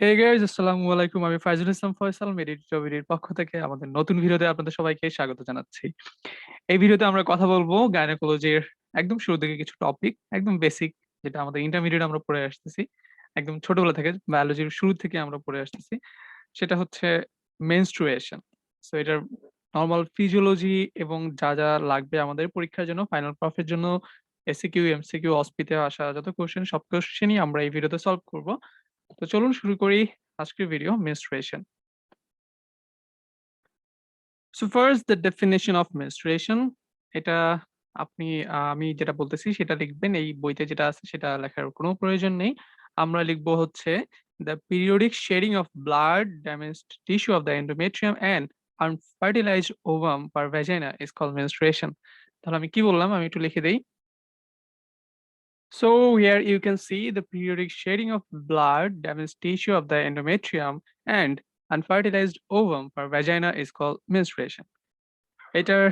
Hey guys, আসসালামু আলাইকুম। আমি ফাইজুল ইসলাম ফয়সাল মেডিটেবিলির পক্ষ থেকে আমাদের নতুন ভিডিওতে আপনাদের সবাইকে স্বাগত জানাচ্ছি। এই ভিডিওতে আমরা কথা বলবো গাইনোকোলজির একদম শুরু থেকে কিছু টপিক, একদম বেসিক, যেটা আমাদের ইন্টারমিডিয়েট আমরা পড়ে আসতেছি। একদম ছোটবেলা থেকে বায়োলজির শুরু থেকে আমরা পড়ে আসতেছি। সেটা হচ্ছে মেনস্ট্রুয়েশন। সো এটার নরমাল ফিজিওলজি এবং যা লাগবে আমাদের পরীক্ষার জন্য, ফাইনাল প্রফের জন্য, এসিকিউ, এমসিকিউ, অসপিতে আসা যত কোয়েশ্চেন সব কোয়েশ্চেনই আমরা এই ভিডিওতে সলভ করব। তো চলুন শুরু করি আজকের video menstruation. So first the definition of menstruation. এটা আপনি আমি যেটা বলতেছি সেটা লিখবেন। এই বইতে যেটা আছে সেটা লেখার কোনো প্রয়োজন নেই। আমরা লিখব হচ্ছে the periodic shedding of blood damaged tissue of the endometrium and unfertilized ovum per vagina is called menstruation. তাহলে আমি কি বললাম আমি একটু লিখে দেই। So here you can see the periodic shedding of blood, damaged tissue of the endometrium, and unfertilized ovum per vagina is called menstruation. এটার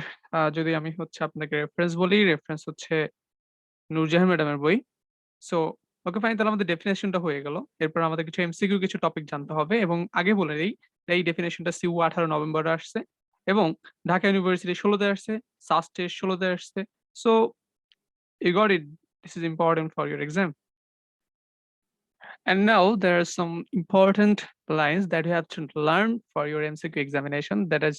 যদি আমি হচ্ছে আপনাকে রেফারেন্স বলি, রেফারেন্স হচ্ছে নূরজাহান ম্যাডামের বই। সো ওকে ফাইন, তাহলে আমাদের ডেফিনিশনটা হয়ে গেল। এরপর আমাদের কিছু এমসিকিউ কিছু টপিক জানতে হবে এবং আগে বলে দেই এই ডেফিনিশনটা সিইউ 18 নভেম্বরে আসছে এবং ঢাকা ইউনিভার্সিটি 16 তে আসছে, সাস্টে 16 তে আসছে। So you got it. This is important for your exam. And now there are some important lines that you have to learn for your MCQ examination. That is,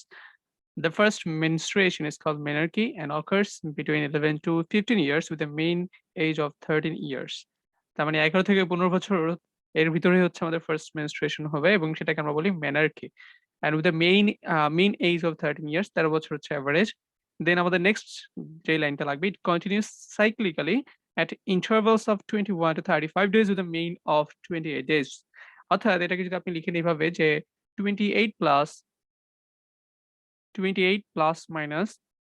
the first menstruation is called menarche and occurs between 11 to 15 years with a mean age of 13 years. তার মানে 11 থেকে 15 বছর এর ভিতরে হচ্ছে আমাদের first menstruation হবে এবং সেটাকে আমরা বলি menarche. And with a mean age of 13 years, 13 বছর হচ্ছে এভারেজ। দেন আমাদের নেক্সট যে লাইনটা লাগবে, it continues cyclically at intervals of 21 to 35 days with a mean of 28 days. অর্থাৎ এটাকে যদি আপনি লিখেন এভাবে যে 28 প্লাস 28 প্লাস মাইনাস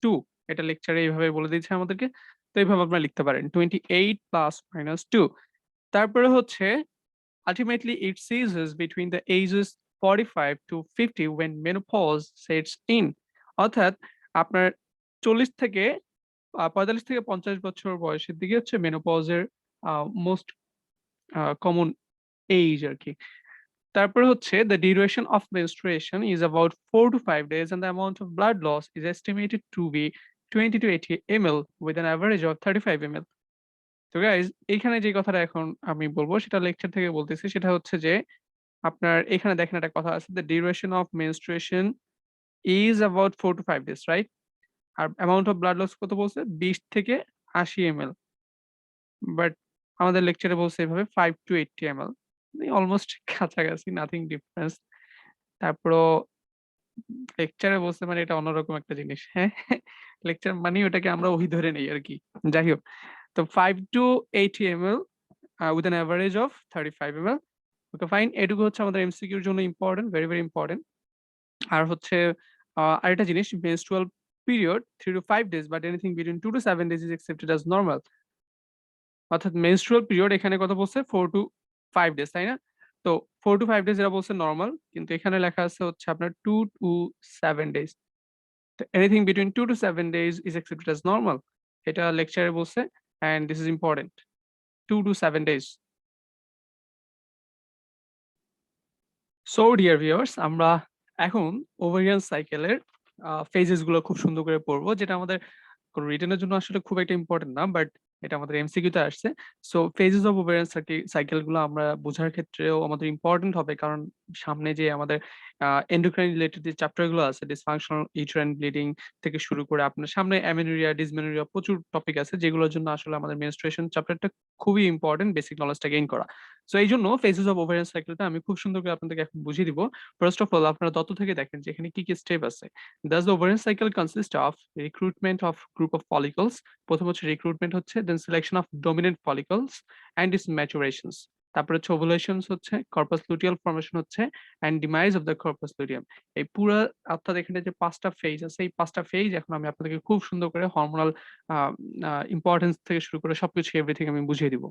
2, এটা লেকচারে এইভাবে বলে দিয়েছে আমাদেরকে। তো এইভাবে আপনারা লিখতে পারেন 28 প্লাস মাইনাস 2। তারপরে হচ্ছে ultimately it ceases between the ages 45 to 50 when menopause sets in. অর্থাৎ আপনার 40 থেকে ৪৫ থেকে ৫০ বছর বয়সের দিকে হচ্ছে মেনোপজের মোস্ট কমন এইজ আরকি। তারপরে হচ্ছে the duration of menstruation is about 4 to 5 days and the amount of blood loss is estimated to be 20 to 80 ml with an average of 35 ml. তো গাইস, এইখানে যে কথাটা এখন আমি বলব সেটা লেকচার থেকে বলতেছি। সেটা হচ্ছে যে আপনার এখানে দেখেন একটা কথা আছে, the duration of menstruation is about 4 to 5 days, right? R amount of blood loss কত বলছে? 20 থেকে 80 ml। বাট আমাদের লেকচারে বলছে এভাবে 5 to 80 ml। অলমোস্ট কাছাকাছি, নাথিং ডিফারেন্স। তারপরও লেকচারে বলছে মানে এটা অন্যরকম একটা জিনিস। হ্যাঁ? লেকচার মানেই ওটাকে আমরা ওহি ধরে নেই আরকি। যাই হোক। তো 5 to 80 ml with an average of 35 ml. Okay fine. এটুকু হচ্ছে আমাদের এমসিকিউর জন্য ইম্পোর্টেন্ট, ভেরি, ভেরি ইম্পোর্টেন্ট। আর হচ্ছে আরেকটা জিনিস, menstrual period 3 to 5 days but anything between 2 to 7 days is accepted as normal. অর্থাৎ menstrual period এখানে কত বলছে 4 to 5 days, তাই না? তো 4 to 5 days এরা বলছে নরমাল, কিন্তু এখানে লেখা আছে হচ্ছে আপনার 2 to 7 days. তো anything between 2 to 7 days is accepted as normal. এটা লেকচারে বলছে and this is important. 2 to 7 days. So dear viewers, আমরা এখন ওভারিয়ান সাইকেলের ফেজেস গুলো খুব সুন্দর করে পড়বো, যেটা আমাদের কোনো রিটেনের জন্য আসলে খুব একটা ইম্পর্টেন্ট না, বাট এটা আমাদের এমসিকিউ তে আসছে। So phases of ovarian cycle গুলো আমরা বোঝার ক্ষেত্রেও আমাদের ইম্পর্টেন্ট হবে, কারণ সামনে যে আমাদের এন্ডোক্রাইন রিলেটেড যে চ্যাপ্টার গুলো আছে, ডিসফাংশনাল ইউটেরাইন ব্লিডিং থেকে শুরু করে আপনার সামনে অ্যামেনুরিয়া, ডিসমেনুরিয়া প্রচুর টপিক আছে, যেগুলোর জন্য আসলে আমাদের মেনস্ট্রুয়েশন চ্যাপ্টারটা খুবই ইম্পর্টেন্ট বেসিক নলেজটা গেইন করা। সো এইজন্য ফেজেস অফ ওভারিয়ান সাইকেলটা আমি খুব সুন্দর করে আপনাদেরকে এখন বুঝিয়ে দিব। ফার্স্ট অফ অল আপনারা তথ্য থেকে দেখেন যে এখানে কি স্টেপ আছে। Thus the ovarian cycle consists of recruitment of group of follicles. প্রথম হচ্ছে রিক্রুটমেন্ট হচ্ছে, then selection of dominant follicles and its maturations. তারপরে হচ্ছে ওভুলেশনস হচ্ছে, কর্পাস লুটিয়াল ফর্মেশন হচ্ছে and demise of the corpus luteum. এই পুরা অর্থাৎ এখানে যে ৫ টা ফেজ আছে, এই ৫ টা ফেজ এখন আমি আপনাদেরকে খুব সুন্দর করে হরমোনাল আ আ ইম্পোর্টেন্স থেকে শুরু করে সবকিছু এভরিথিং আমি বুঝিয়ে দিব।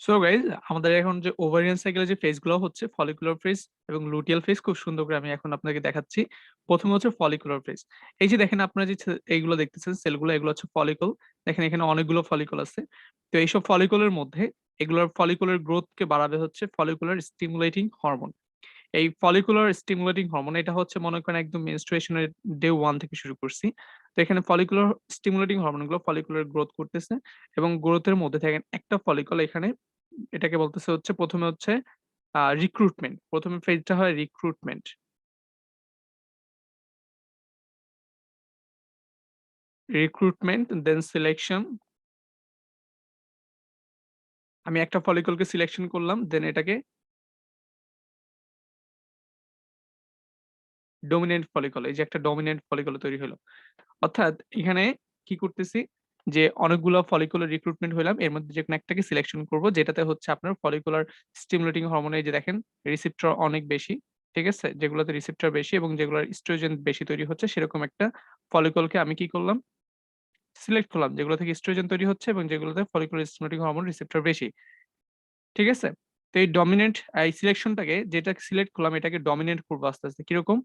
সো গাইস আমাদের এখন যে ওভারিয়ান সাইকেলের যে ফেজ গুলো হচ্ছে ফলিকুলার ফেজ এবং লুটিয়াল ফেজ খুব সুন্দর করে আমি এখন আপনাকে দেখাচ্ছি। ১ম হচ্ছে ফলিকুলার ফেজ। এই যে দেখেন আপনারা যে এইগুলো দেখতেছেন সেলগুলো এগুলো হচ্ছে ফলিকল। দেখেন এখানে অনেকগুলো ফলিকল আছে। তো এইসব ফলিকলের মধ্যে এগুলোর ফলিকুলার গ্রোথ কে বাড়াবে হচ্ছে ফলিকুলার স্টিমুলেটিং হরমোন। এই ফলিকুলার স্টিমুলেটিং হরমোন এটা হচ্ছে মনে করেন একদম মেনস্ট্রুয়েশন এর ডে 1 থেকে শুরু করছি। তো এখানে ফলিকুলার স্টিমুলেটিং হরমোন গুলো ফলিকুলার গ্রোথ করতেছে এবং গ্রোথের মধ্যে দেখেন একটা ফলিকল এখানে এটাকে বলতেছে হচ্ছে ১ম এ হচ্ছে রিক্রুটমেন্ট। ১ম এ ফেজটা হয় রিক্রুটমেন্ট। রিক্রুটমেন্ট দেন সিলেকশন। আমি একটা ফলিকলকে সিলেকশন করলাম। দেন এটাকে ডমিন্যান্ট ফলিকল। এই যে একটা ডমিন্যান্ট ফলিকল তৈরি হলো। অর্থাৎ এখানে কি করতেছি যে অনেকগুলো ফলিকুলার রিক্রুটমেন্ট হইলাম। এর মধ্যে যেকোনো একটাকে সিলেকশন করব যেটাতে হচ্ছে আপনার ফলিকুলার স্টিমুলেটিং হরমোন এই যে দেখেন রিসেপ্টর অনেক বেশি। ঠিক আছে? যেগুলোতে রিসেপ্টর বেশি এবং যেগুলোর ইস্ট্রোজেন বেশি তৈরি হচ্ছে সেরকম একটা ফলিকলকে আমি কি করলাম? সিলেক্ট করলাম। যেগুলো থেকে ইস্ট্রোজেন তৈরি হচ্ছে এবং যেগুলোতে ফলিকুলার স্টিমুলেটিং হরমোন রিসেপ্টর বেশি। ঠিক আছে? তো এই ডমিন্যান্ট এই সিলেকশনটাকে যেটা সিলেক্ট করলাম এটাকে ডমিন্যান্ট করব আস্তে, আস্তে। কিরকম?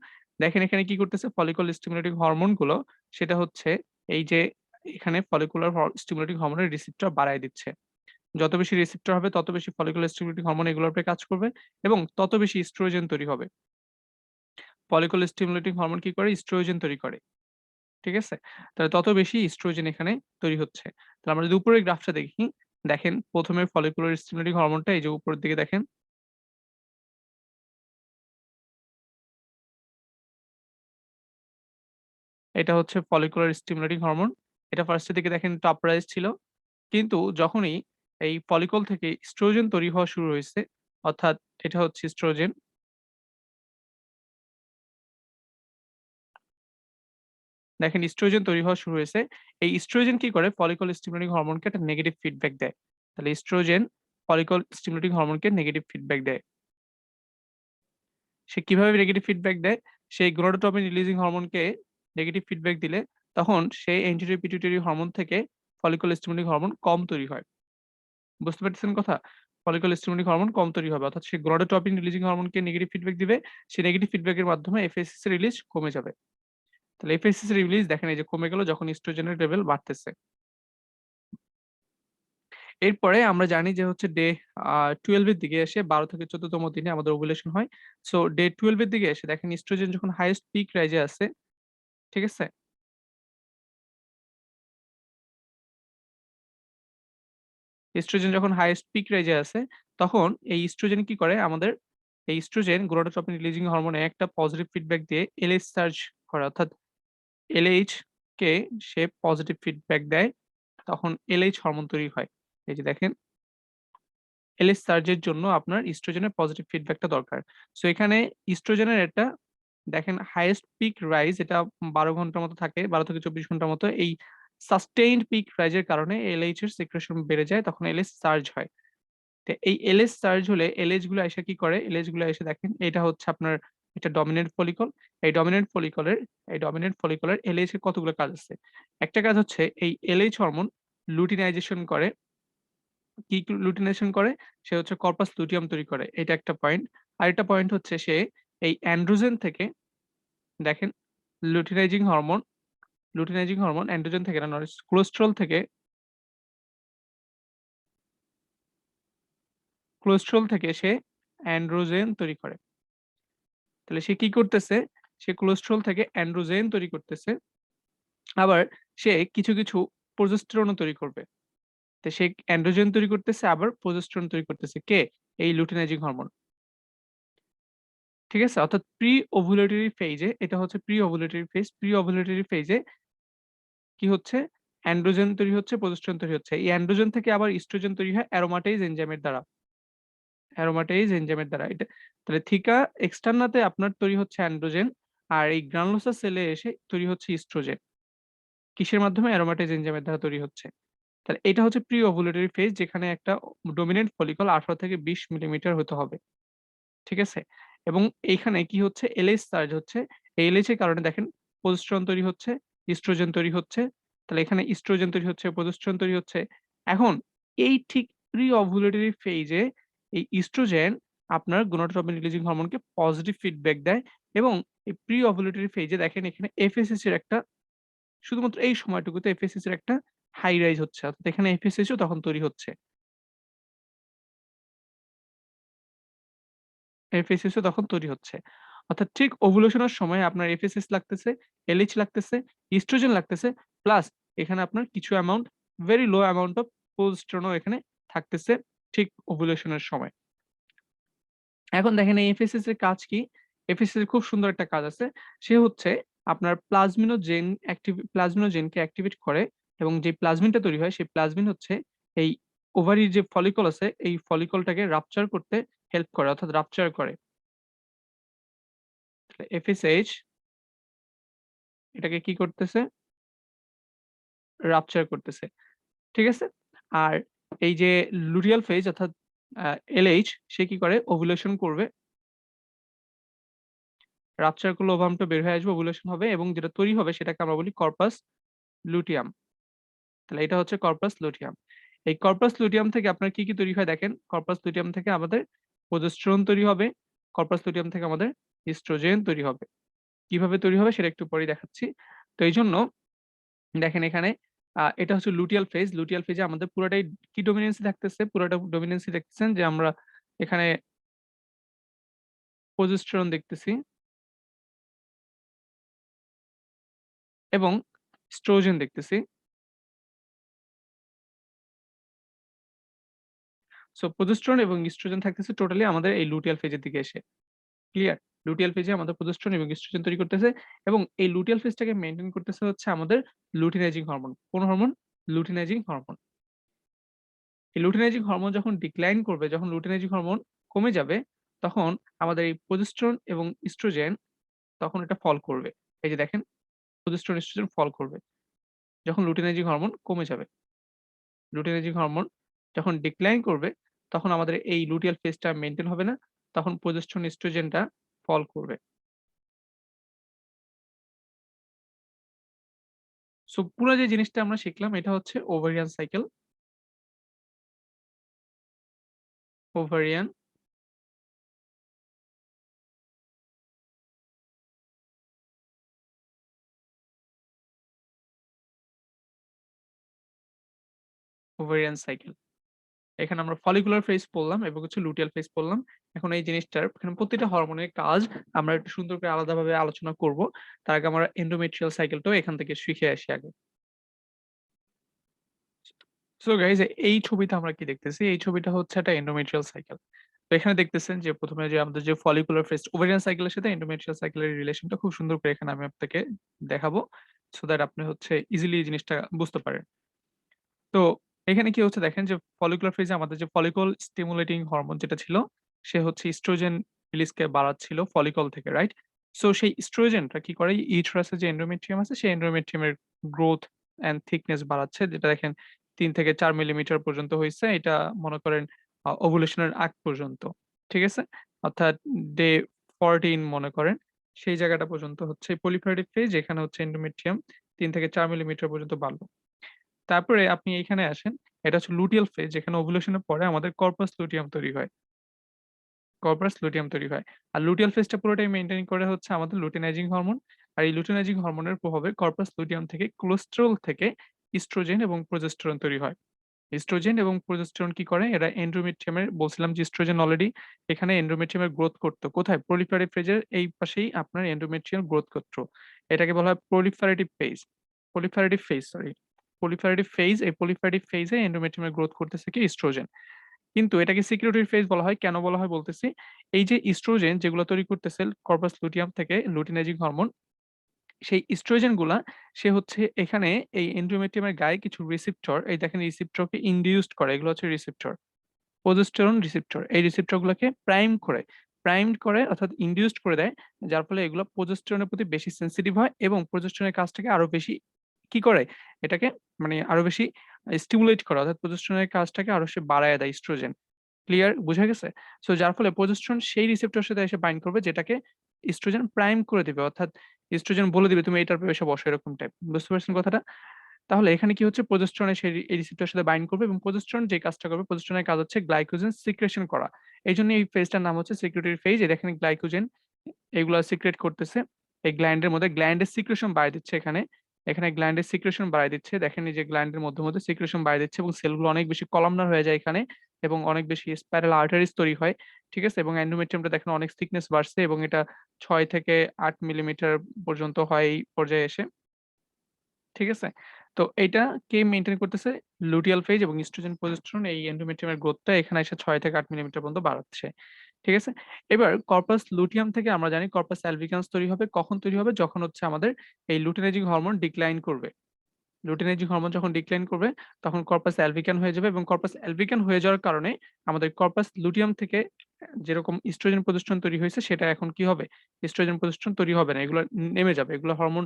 দেখেন এখানে কি করতেছে ফলিকল স্টিমুলেটিং হরমোন গুলো সেটা হচ্ছে এই যে এখানে ফলিকুলার স্টিমুলেটিং হরমোনের রিসেপ্টর বাড়ায় দিচ্ছে। যত বেশি রিসেপ্টর হবে তত বেশি ফলিকুলার স্টিমুলেটিং হরমোন এগুলোর উপরে কাজ করবে এবং তত বেশি ইস্ট্রোজেন তৈরি হবে। ফলিকল স্টিমুলেটিং হরমোন কি করে? ইস্ট্রোজেন তৈরি করে। ঠিক আছে? তাহলে তত বেশি ইস্ট্রোজেন এখানে তৈরি হচ্ছে। তাহলে আমরা যদি উপরের গ্রাফটা দেখি, দেখেন ১ম এ ফলিকুলার স্টিমুলেটিং হরমোনটা এই যে উপরের দিকে দেখেন এটা হচ্ছে ফলিকুলার স্টিমুলেটিং হরমোন। এটা ফার্স্ট এর দিকে দেখেন টপ রাইজ ছিল। কিন্তু যখনই এই ফলিকল থেকে ইস্ট্রোজেন তৈরি হওয়া শুরু হইছে, অর্থাৎ এটা হচ্ছে ইস্ট্রোজেন। দেখেন ইস্ট্রোজেন তৈরি হওয়া শুরু হয়েছে। এই ইস্ট্রোজেন কি করে? ফলিকল স্টিমুলেটিং হরমোনকে একটা নেগেটিভ ফিডব্যাক দেয়। তাহলে ইস্ট্রোজেন ফলিকল স্টিমুলেটিং হরমোনকে নেগেটিভ ফিডব্যাক দেয়। সে কিভাবে নেগেটিভ ফিডব্যাক দেয়? সেই গোনাডোট্রপিন রিলিজিং হরমোনকে নেগেটিভ ফিডব্যাক দিলে তখন সেই এন্টিরিয়র পিটুইটারি হরমোন থেকে ফলিকল স্টিমুলেটিং হরমোন কম তৈরি হয়। বুঝতে পারতেছেন কথা? ফলিকল স্টিমুলেটিং হরমোন কম তৈরি হবে। অর্থাৎ সে গোনাডোট্রপিন রিলিজিং হরমোনকে নেগেটিভ ফিডব্যাক দিবে। সেই নেগেটিভ ফিডব্যাক এর মাধ্যমে এফএসএস রিলিজ কমে যাবে। তাহলে এফএসএস রিলিজ দেখেন এই যে কমে গেল যখন ইস্ট্রোজেনের লেভেল বাড়তেছে। এরপরে আমরা জানি যে হচ্ছে ডে 12 এর দিকে এসে ১২ থেকে ১৪ তম দিনে আমাদের ওভুলেশন হয়। সো ডে 12 এর দিকে এসে দেখেন ইস্ট্রোজেন যখন হাইয়েস্ট পিক রেঞ্জ এ আছে, ঠিক আছে? ইস্ট্রোজেন যখন হাইয়েস্ট পিক রেঞ্জ এ আছে, তখন এই ইস্ট্রোজেন কি করে? আমাদের এই ইস্ট্রোজেন গোনাডোট্রপিন রিলিজিং হরমোনে একটা পজিটিভ ফিডব্যাক দিয়ে এলএইচ সার্জ করে। অর্থাৎ এলএইচ কে সে পজিটিভ ফিডব্যাক দেয়। তখন এলএইচ হরমোন তৈরি হয়। এই যে দেখেন এলএইচ সার্জের জন্য আপনার ইস্ট্রোজেনের পজিটিভ ফিডব্যাকটা দরকার। সো এখানে ইস্ট্রোজেনের একটা দেখেন হাইয়েস্ট পিক রাইজ এটা ১২ ঘন্টার মতো থাকে। ১২ থেকে ২৪ ঘন্টার মতো। এই সাস্টেইনড পিক রাইজ এর কারণে এলএইচ এর সিক্রেশন বেড়ে যায়। তখন এলএইচ সার্জ হয়। তো এই এলএইচ সার্জ হলে এলএইচ গুলো আইসা কি করে? এলএইচ গুলো এসে দেখেন এটা হচ্ছে আপনার একটা ডমিন্যান্ট ফলিকল। এই ডমিন্যান্ট ফলিকলের এলএইচ এর কতগুলো কাজ আছে। একটা কাজ হচ্ছে এই এলএইচ হরমোন লুটিনাইজেশন করে। কি লুটিনেশন করে? সে হচ্ছে কর্পাস লুটিয়াম তৈরি করে। এটা একটা পয়েন্ট। আরেকটা পয়েন্ট হচ্ছে সে এই অ্যান্ড্রোজেন থেকে দেখেন লুটিনাইজিং হরমোন অ্যান্ড্রোজেন থেকে না কোলেস্টেরল থেকে সে অ্যান্ড্রোজেন তৈরি করে। তাহলে সে কি করতেছে? সে কোলেস্টেরল থেকে অ্যান্ড্রোজেন তৈরি করতেছে। আবার সে কিছু, কিছু প্রোজেস্টেরনও তৈরি করবে। তো সে অ্যান্ড্রোজেন তৈরি করতেছে আবার প্রোজেস্টেরন তৈরি করতেছে। কে? এই লুটিনাইজিং হরমোন। ঠিক আছে? অর্থাৎ প্রি ওভুলেটরি ফেজ এ এটা হচ্ছে pre ovulatory phase. Pre ovulatory phase এ কি হচ্ছে? অ্যান্ড্রোজেন তৈরি হচ্ছে, প্রোজেস্টেরন তৈরি হচ্ছে। এই অ্যান্ড্রোজেন থেকে আবার ইস্ট্রোজেন তৈরি হয় অ্যারোমাটাইজ এনজাইমের দ্বারা। এটা তাহলে থিকা এক্সটার্নাতে আপনার তৈরি হচ্ছে অ্যান্ড্রোজেন আর এই গ্রানুলোসার সেলে এসে তৈরি হচ্ছে ইস্ট্রোজেন। কিসের মাধ্যমে? অ্যারোমাটাইজ এনজাইমের দ্বারা তৈরি হচ্ছে। তাহলে এটা হচ্ছে প্রি ওভুলেটরি ফেজ যেখানে একটা ডমিন্যান্ট ফলিকল ১৮ থেকে ২০ মিলিমিটার হতে হবে। ঠিক আছে? এবং এইখানে কি হচ্ছে? এলএইচ সার্জ হচ্ছে। এই এলএইচ এর কারণে দেখেন প্রোজেস্টেরন তৈরি হচ্ছে, ইস্ট্রোজেন তৈরি হচ্ছে। তাহলে এখানে ইস্ট্রোজেন তৈরি হচ্ছে, প্রোজেস্টেরন তৈরি হচ্ছে। এখন এই ঠিক প্রি ওভুলেটরি ফেজে এই ইস্ট্রোজেন আপনার গোনাডোট্রপিন রিলিজিং হরমোনকে পজিটিভ ফিডব্যাক দেয় এবং এই প্রি ওভুলেটরি ফেজে দেখেন এখানে এফএসএস এর একটা শুধুমাত্র এই সময়টুকুতে এফএসএস এর একটা হাই রাইজ হচ্ছে। অর্থাৎ এখানে এফএসএস ও তখন তৈরি হচ্ছে। এফএসএস ও তখন তৈরি হচ্ছে। অর্থাৎ ঠিক ওভুলেশন এর সময় আপনার এফএসএস লাগতেছে, এলএইচ লাগতেছে, ইস্ট্রোজেন লাগতেছে, প্লাস এখানে আপনার কিছু amount very low amount of progesterone ও এখানে থাকতেছে ঠিক ওভুলেশন এর সময়। এখন দেখেন এই এফএসএস এর কাজ কি? এফএসএস এর খুব সুন্দর একটা কাজ আছে। সে হচ্ছে আপনার প্লাজমিনোজেনকে অ্যাক্টিভেট করে এবং যে প্লাজমিনটা তৈরি হয় সেই প্লাজমিন হচ্ছে এই ওভারির যে ফলিকল আছে এই ফলিকলটাকে রাপচার করতে হেল্প করে অর্থাৎ রাপচার করে। এফএসএইচ এটাকে কি করতেছে? রাপচার করতেছে। ঠিক আছে? আর এই যে লুটিয়াল ফেজ অর্থাৎ আ এলএইচ সে কি করে? ওভুলেশন করবে। রাপচার করলে ওভামটা বের হয়ে আসবে, ওভুলেশন হবে এবং যেটা তৈরি হবে সেটাকে আমরা বলি কর্পাস লুটিয়াম। তাহলে এটা হচ্ছে কর্পাস লুটিয়াম। এই কর্পাস লুটিয়াম থেকে আপনার কি তৈরি হয় দেখেন, কর্পাস লুটিয়াম থেকে আমাদের প্রোজেস্টেরন তৈরি হবে। কর্পাস লুটিয়াম থেকে আমাদের ইস্ট্রোজেন তৈরি হবে। কিভাবে তৈরি হবে সেটা একটু পরেই দেখাচ্ছি। তো এইজন্য দেখেন এখানে এটা হচ্ছে লুটিয়াল ফেজ। লুটিয়াল ফেজে আমাদের পুরাটাই কি ডমিনেন্সি থাকতেছে? পুরাটা ডমিনেন্সি দেখতেছেন যে আমরা এখানে প্রোজেস্টেরন দেখতেছি এবং স্ট্রোজেন দেখতেছি। সো প্রোজেস্টেরন এবং ইস্ট্রোজেন থাকতেছে টোটালি আমাদের এই লুটিয়াল ফেজের দিকে এসে। ক্লিয়ার? লুটিয়াল ফেজে আমাদের প্রোজেস্টেরন এবং ইস্ট্রোজেন তৈরি করতেছে এবং এই লুটিয়াল ফেজটাকে মেইনটেইন করতেছে হচ্ছে আমাদের লুটিনাইজিং হরমোন। কোন হরমোন? Luteinising hormone. এই লুটিনাইজিং হরমোন যখন ডিক্লাইন করবে, যখন লুটিনাইজিং হরমোন কমে যাবে, তখন আমাদের এই প্রোজেস্টেরন এবং ইস্ট্রোজেন তখন এটা ফল করবে। এই যে দেখেন প্রোজেস্টেরন, ইস্ট্রোজেন ফল করবে। যখন লুটিনাইজিং হরমোন কমে যাবে। লুটিনাইজিং হরমোন যখন ডিক্লাইন করবে, তখন আমাদের এই লুটিয়াল ফেজটা মেইনটেইন হবে না। তখন প্রোজেস্টেরন, ইস্ট্রোজেনটা ফল করবে। সো পুরা যে জিনিসটা আমরা শিখলাম এটা হচ্ছে ovarian cycle, ovarian, ovarian cycle. এখানে আমরা ফলিকুলার ফেজ পড়লাম এবং হচ্ছে লুটিয়াল ফেজ পড়লাম। এখন এই জিনিসটার এখানে প্রত্যেকটা হরমোনের কাজ আমরা একটু সুন্দর করে আলাদাভাবে আলোচনা করব। তার আগে আমরা এন্ডোমেট্রিয়াল সাইকেলটাও এখান থেকে শিখে আসি আগে। সো গাইস এই ছবিতে আমরা কি দেখতেছি? এই ছবিটা হচ্ছে একটা এন্ডোমেট্রিয়াল সাইকেল। তো এখানে দেখতেছেন যে ১ম এ যে আমাদের যে ফলিকুলার ফেজ ওভারিয়ান সাইকেলের সাথে এন্ডোমেট্রিয়াল সাইকেলের রিলেশনটা খুব সুন্দর করে এখানে আমি আপনাকে দেখাবো। সো দ্যাট আপনি হচ্ছে ইজিলি এই জিনিসটা বুঝতে পারেন। তো এখানে কি হচ্ছে দেখেন যে ফলিকুলার ফেজে আমাদের যে ফলিকল স্টিমুলেটিং হরমোন যেটা ছিল, সে হচ্ছে ইস্ট্রোজেন রিলিজকে বাড়াচ্ছিল ফলিকল থেকে, রাইট? সো সেই ইস্ট্রোজেনটা কি করে ইউটেরাসের যে এন্ডোমেট্রিয়াম আছে সেই এন্ডোমেট্রিয়ামের গ্রোথ অ্যান্ড থিকনেস বাড়াচ্ছে। যেটা দেখেন ৩ থেকে ৪ মিলিমিটার পর্যন্ত হইছে। এটা মনে করেন ওভুলেশন এর আগ পর্যন্ত। ঠিক আছে? অর্থাৎ ডে 14 মনে করেন। সেই জায়গাটা পর্যন্ত হচ্ছে proliferative ফেজ এখানে হচ্ছে এন্ডোমেট্রিয়াম ৩ থেকে ৪ মিলিমিটার পর্যন্ত বাড়ল। তারপরে আপনি এইখানে আসেন। এটা হচ্ছে লুটিয়াল ফেজ যেখানে ওভুলেশন এর পরে আমাদের কর্পাস লুটিয়াম তৈরি হয়। কর্পাস লুটিয়াম তৈরি হয়। আর লুটিয়াল ফেজটা পুরোটাই মেইনটেইন করে হচ্ছে আমাদের লুটিনাইজিং হরমোন। আর এই লুটিনাইজিং হরমোনের প্রভাবে কর্পাস লুটিয়াম থেকে কোলেস্টেরল থেকে ইস্ট্রোজেন এবং প্রোজেস্টেরন তৈরি হয়। ইস্ট্রোজেন এবং প্রোজেস্টেরন কি করে? এরা এন্ডোমেট্রিয়ামের বলছিলাম যে ইস্ট্রোজেন অলরেডি এখানে এন্ডোমেট্রিয়ামের গ্রোথ করত। কোথায়? proliferative ফেজের এই পাশেই আপনার এন্ডোমেট্রিয়াম গ্রোথ করত। এটাকে বলা হয় proliferative phase proliferative phase sorry. proliferative phase এই proliferative phase এ এন্ডোমেট্রিয়ামের গ্রোথ করতেছে কি? ইস্ট্রোজেন। কিন্তু এটাকে secretory phase বলা হয়। কেন বলা হয় বলতেছি। এই যে ইস্ট্রোজেন যেগুলো তৈরি করতেছে কর্পাস লুটিয়াম থেকে লুটিনাইজিং হরমোন সেই ইস্ট্রোজেন গুলা সে হচ্ছে এখানে এই এন্ডোমেট্রিয়ামের গায়ে কিছু রিসেপ্টর এই দেখেন রিসেপ্টরকে ইনডিউসড করে। এগুলো হচ্ছে রিসেপ্টর। Progesterone receptor. এই রিসেপ্টর গুলাকে প্রাইম করে। প্রাইমড করে অর্থাৎ ইনডিউসড করে দেয়। যার ফলে এগুলো প্রোজেস্টেরনের প্রতি বেশি সেনসিটিভ হয় এবং প্রোজেস্টেরনের কাজটাকে আরো বেশি কি করে? এটাকে মানে আরো বেশি স্টিমুলেট করে অর্থাৎ প্রোজেস্টেরনের কাজটাকে আরো সে বাড়ায় দেয় ইস্ট্রোজেন। ক্লিয়ার? বুঝা গেছে? সো যার ফলে প্রোজেস্টেরন সেই রিসেপ্টরের সাথে এসে বাইন্ড করবে যেটাকে ইস্ট্রোজেন প্রাইম করে দিবে। অর্থাৎ ইস্ট্রোজেন বলে দিবে তুমি এটার এসে বসো এরকম টাইপ। বুঝতে পারছেন কথাটা? তাহলে এখানে কি হচ্ছে প্রজেস্টেরন এসে এই রিসেপ্টরের সাথে বাইন্ড করবে এবং প্রজেস্টেরন যে কাজটা করবে, প্রজেস্টেরনের কাজ হচ্ছে গ্লাইকোজেন সিক্রেশন করা। এইজন্য এই ফেজটার নাম হচ্ছে সিক্রেটরি ফেজ। এই দেখেন গ্লাইকোজেন এগুলা সিক্রেট করতেছে এই গ্ল্যান্ডের মধ্যে, গ্ল্যান্ডের সিক্রেশন বাড়ায় দিচ্ছে এখানে। এখানে গ্ল্যান্ডের সিক্রেশন বাড়ায় দিচ্ছে। দেখেন এই যে গ্ল্যান্ডের মধ্যে সিক্রেশন বাড়ায় দিচ্ছে এবং সেলগুলো অনেক বেশি কলামনার হয়ে যায় এখানে এবং অনেক বেশি স্পাইরাল আর্টারিজ তৈরি হয়। ঠিক আছে? এবং এন্ডোমেট্রিয়ামটা দেখেন অনেক থিকনেস বাড়ছে এবং এটা ৬ থেকে ৮ মিলিমিটার পর্যন্ত হয় এই পর্যায়ে এসে। ঠিক আছে? তো এইটা কে মেইনটেইন করতেছে? লুটিয়াল ফেজ এবং ইস্ট্রোজেন, প্রজেস্টেরন এই এন্ডোমেট্রিয়ামের গ্রোথটা এখানে এসে ৬ থেকে ৮ মিলিমিটার পর্যন্ত বাড়াচ্ছে। ঠিক আছে? এবার কর্পাস লুটিয়াম থেকে আমরা জানি কর্পাস অ্যালবিকান্স তৈরি হবে। কখন তৈরি হবে? যখন হচ্ছে আমাদের এই লুটিনাইজিং হরমোন ডিক্লাইন করবে। লুটিনাইজিং হরমোন যখন ডিক্লাইন করবে তখন কর্পাস অ্যালবিকান হয়ে যাবে এবং কর্পাস অ্যালবিকান হয়ে যাওয়ার কারণে আমাদের কর্পাস লুটিয়াম থেকে যেরকম ইস্ট্রোজেন, প্রজেস্টেরন তৈরি হয়েছে সেটা এখন কি হবে? ইস্ট্রোজেন, প্রজেস্টেরন তৈরি হবে না। এগুলো নেমে যাবে। এগুলো হরমোন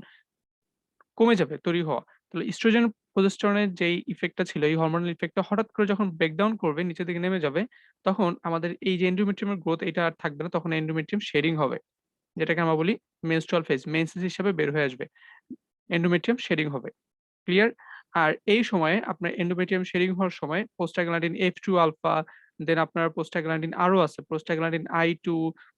কমে যাবে তৈরি হওয়া। তাহলে ইস্ট্রোজেন প্রজেস্টেরনের যেই ইফেক্টটা ছিল, এই হরমোনাল ইফেক্টটা হঠাৎ করে যখন ব্রেকডাউন করবে, নিচের দিকে নেমে যাবে, তখন আমাদের এই যে এন্ডোমেট্রিয়ামের গ্রোথ এটা আর থাকবে না। তখন এন্ডোমেট্রিয়াম শেডিং হবে। যেটাকে আমরা বলি মেনস্ট্রুয়াল ফেজ। মেন্সেস হিসাবে বের হয়ে আসবে। এন্ডোমেট্রিয়াম শেডিং হবে। ক্লিয়ার? আর এই সময়ে আপনার এন্ডোমেট্রিয়াম শেডিং হওয়ার সময় প্রোস্টাগ্ল্যান্ডিন F2 আলফা, দেন আপনার প্রোস্টাগ্ল্যান্ডিন আরো আছে। প্রোস্টাগ্ল্যান্ডিন I2,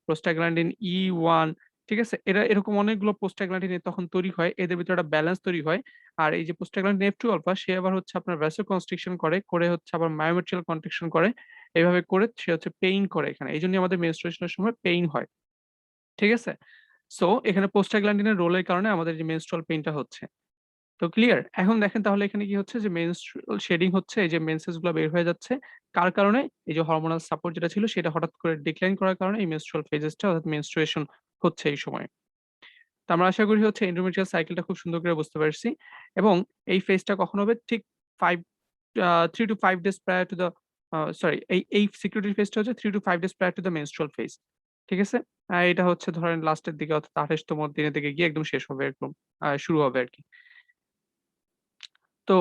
প্রোস্টাগ্ল্যান্ডিন E1, ঠিক আছে? এরকম অনেকগুলো প্রোস্টাগ্ল্যান্ডিন তখন তৈরি হয়। এদের ভিতরে একটা ব্যালেন্স তৈরি হয়। আর এই যে প্রোস্টাগ্ল্যান্ডিন F2 আলফা সে আবার হচ্ছে আপনার ভ্যাসোকনস্ট্রিকশন করে হচ্ছে আবার মায়োমেট্রিয়াল কন্ট্রাকশন করে। এভাবে করে সে হচ্ছে পেইন করে এখানে। এইজন্যই আমাদের মেনস্ট্রুয়েশন এর সময় পেইন হয়। ঠিক আছে? সো এখানে প্রোস্টাগ্ল্যান্ডিনের রোলের কারণে আমাদের যে মেনস্ট্রুয়াল পেইনটা হচ্ছে। তো ক্লিয়ার? এখন দেখেন তাহলে এখানে কি হচ্ছে যে মেনস্ট্রুয়াল শেডিং হচ্ছে, এই যে মেন্সেস গুলা বের হয়ে যাচ্ছে। কার কারণে? এই যে হরমোনাল সাপোর্ট যেটা ছিল সেটা হঠাৎ করে ডিক্লাইন করার কারণে এই মেনস্ট্রুয়াল ফেজেসটা অর্থাৎ মেনস্ট্রুয়েশন হচ্ছে এই সময়ে। তো আমরা আশা করি হচ্ছে এন্ডোমেট্রিয়াল সাইকেলটা খুব সুন্দর করে বুঝতে পারছি এবং এই ফেজটা কখন হবে? ঠিক 5 3 to 5 days prior to the sorry এই সিকিউরিটি ফেজটা হচ্ছে 3 to 5 days prior to the menstrual phase. ঠিক আছে? এটা হচ্ছে ধরেন লাস্টের দিকে অর্থাৎ ২৮ তম দিনের দিকে গিয়ে একদম শেষ হবে একদম শুরু হবে আরকি। তো